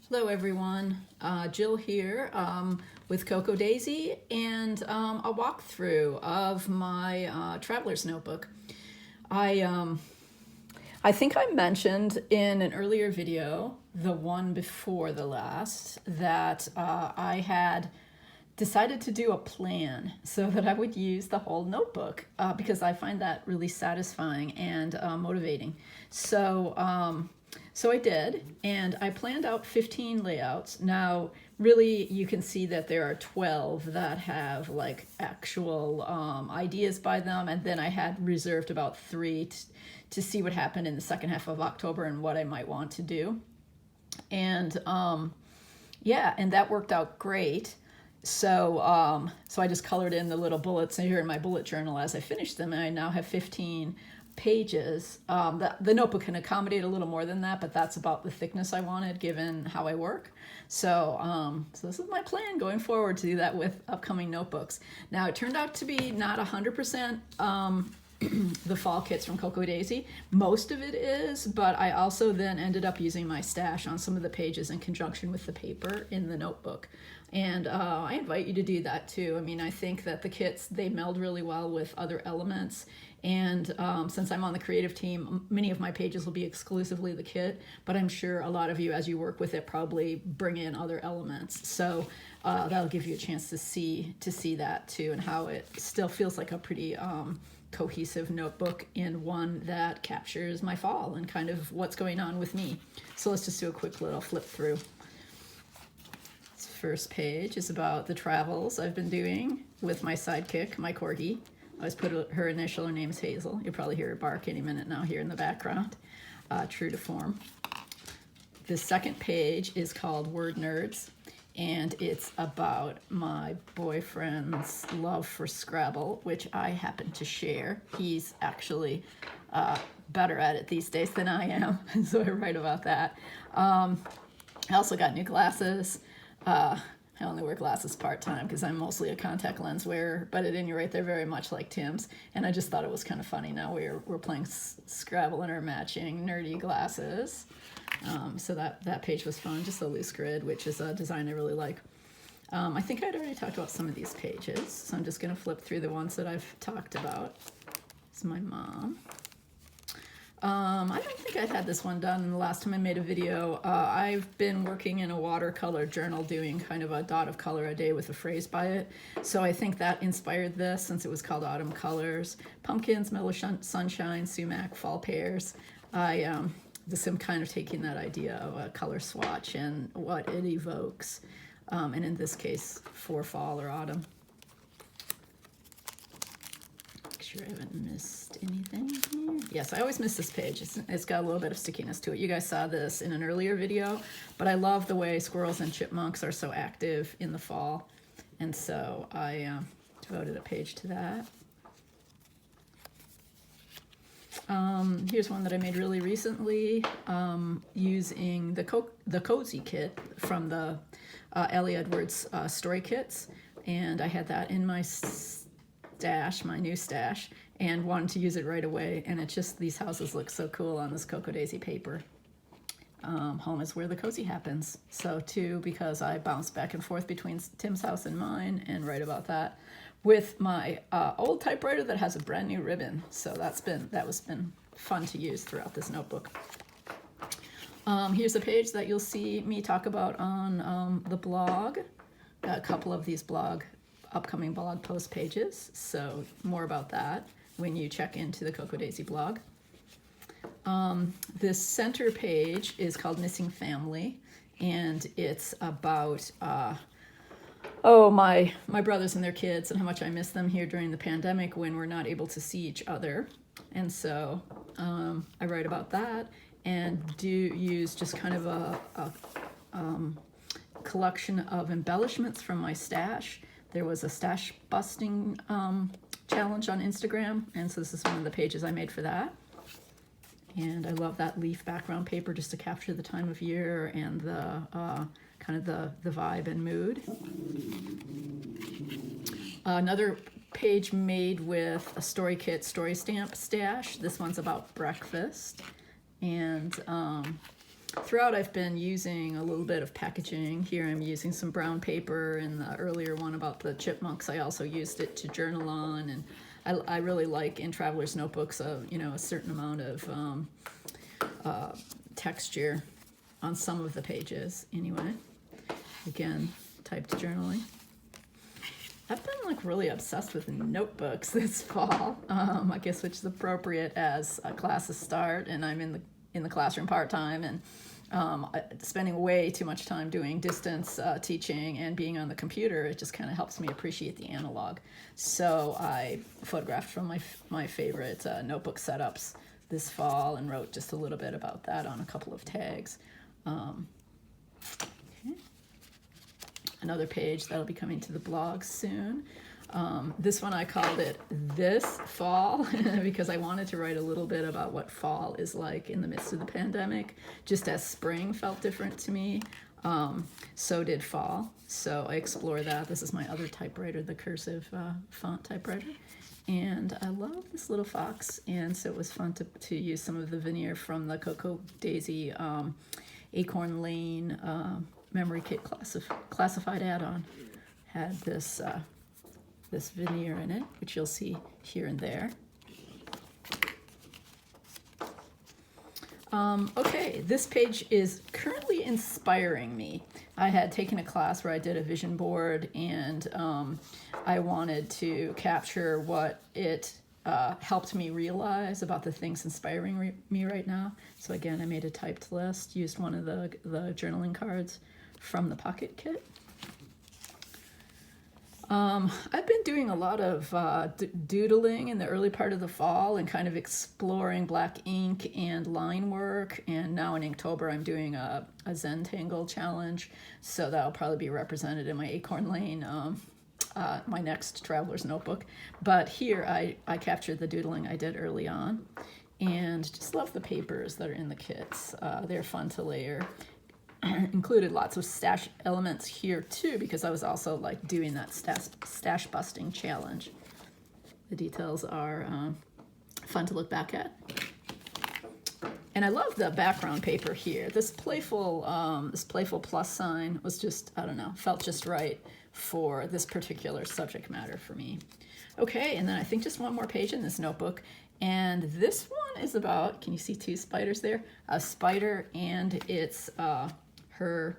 Hello everyone, Jill here with Coco Daisy and a walkthrough of my Traveler's Notebook. I think I mentioned in an earlier video, the one before the last, that I had decided to do a plan so that I would use the whole notebook because I find that really satisfying and motivating. So I did, and I planned out 15 layouts. Now, really, you can see that there are 12 that have like actual ideas by them, and then I had reserved about 3 to see what happened in the second half of October and what I might want to do. And yeah, and that worked out great. So I just colored in the little bullets here in my bullet journal as I finished them, and I now have 15 pages. The notebook can accommodate a little more than that, but that's about the thickness I wanted given how I work. So this is my plan going forward to do that with upcoming notebooks. Now, it turned out to be not 100% the fall kits from Coco Daisy. Most of it is, but I also then ended up using my stash on some of the pages in conjunction with the paper in the notebook. And I invite you to do that too. I mean, I think that the kits, they meld really well with other elements. And since I'm on the creative team, many of my pages will be exclusively the kit, but I'm sure a lot of you, as you work with it, probably bring in other elements. So that'll give you a chance to see that too, and how it still feels like a pretty cohesive notebook in one that captures my fall and kind of what's going on with me. So let's just do a quick little flip through. This first page is about the travels I've been doing with my sidekick, my corgi. I always put her initial, her name's Hazel. You'll probably hear her bark any minute now here in the background, true to form. The second page is called Word Nerds, and it's about my boyfriend's love for Scrabble, which I happen to share. He's actually better at it these days than I am, so I write about that. I also got new glasses. I only wear glasses part-time because I'm mostly a contact lens wearer, but at any rate, they're very much like Tim's. And I just thought it was kind of funny. Now we're playing Scrabble and are matching nerdy glasses. So that page was fun, just a loose grid, which is a design I really like. I think I'd already talked about some of these pages, so I'm just going to flip through the ones that I've talked about. It's my mom. I don't think I've had this one done the last time I made a video. I've been working in a watercolor journal doing kind of a dot of color a day with a phrase by it. So I think that inspired this since it was called Autumn Colors. Pumpkins, mellow sunshine, sumac, fall pears. Just am kind of taking that idea of a color swatch and what it evokes. And in this case, for fall or autumn. Sure I haven't missed anything here. Yes, I always miss this page. It's got a little bit of stickiness to it. You guys saw this in an earlier video, but I love the way squirrels and chipmunks are so active in the fall, and so I devoted a page to that. Here's one that I made really recently using the Cozy kit from the Ellie Edwards story kits, and I had that in my stash, my new stash, and wanted to use it right away. And it just, these houses look so cool on this Coco Daisy paper. Home is where the cozy happens. So too, because I bounce back and forth between Tim's house and mine and write about that with my old typewriter that has a brand new ribbon. So that was been fun to use throughout this notebook. Here's a page that you'll see me talk about on the blog. A couple of these upcoming blog post pages, so more about that when you check into the Coco Daisy blog. This center page is called Missing Family, and it's about my brothers and their kids and how much I miss them here during the pandemic when we're not able to see each other. And so I write about that and do use just kind of a collection of embellishments from my stash. There was a stash busting challenge on Instagram, and so this is one of the pages I made for that. And I love that leaf background paper just to capture the time of year and the kind of the vibe and mood. Another page made with a Story Kit story stamp stash. This one's about breakfast. And throughout I've been using a little bit of packaging. Here I'm using some brown paper. In the earlier one about the chipmunks, I also used it to journal on. And I really like in Traveler's Notebooks, a certain amount of texture on some of the pages anyway. Again, typed journaling. I've been like really obsessed with notebooks this fall, I guess, which is appropriate as classes start and I'm in the classroom part-time and spending way too much time doing distance teaching and being on the computer. It just kind of helps me appreciate the analog. So I photographed from my favorite notebook setups this fall and wrote just a little bit about that on a couple of tags. Okay. Another page that'll be coming to the blog soon. This one I called it This Fall because I wanted to write a little bit about what fall is like in the midst of the pandemic, just as spring felt different to me. So did fall. So I explore that. This is my other typewriter, the cursive font typewriter. And I love this little fox. And so it was fun to use some of the veneer from the Cocoa Daisy Acorn Lane Memory Kit classified add-on. Had this veneer in it, which you'll see here and there. Okay, this page is currently inspiring me. I had taken a class where I did a vision board and I wanted to capture what it helped me realize about the things inspiring me right now. So again, I made a typed list, used one of the journaling cards from the Pocket Kit. I've been doing a lot of doodling in the early part of the fall and kind of exploring black ink and line work. And now in Inktober, I'm doing a Zentangle challenge. So that'll probably be represented in my Acorn Lane, my next Traveler's Notebook. But here I captured the doodling I did early on and just love the papers that are in the kits. They're fun to layer. Included lots of stash elements here too because I was also like doing that stash busting challenge. The details are fun to look back at. And I love the background paper here. This playful plus sign was just, I don't know, felt just right for this particular subject matter for me. Okay, and then I think just one more page in this notebook. And this one is about, can you see two spiders there? A spider and it's her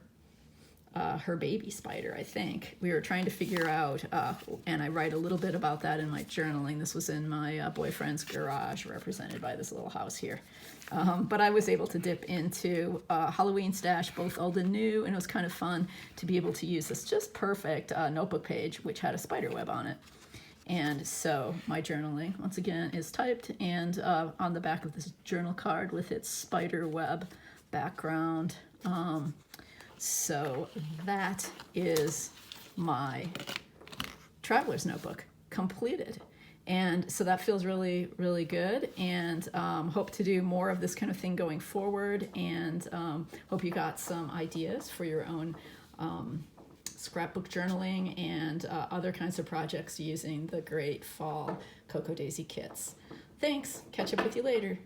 baby spider, I think. We were trying to figure out, and I write a little bit about that in my journaling. This was in my boyfriend's garage, represented by this little house here. But I was able to dip into Halloween stash, both old and new, and it was kind of fun to be able to use this just perfect notebook page, which had a spider web on it. And so my journaling, once again, is typed and on the back of this journal card with its spider web background. So that is my Traveler's Notebook completed. And so that feels really, really good, and hope to do more of this kind of thing going forward, and hope you got some ideas for your own scrapbook journaling and other kinds of projects using the great fall Cocoa Daisy kits. Thanks. Catch up with you later.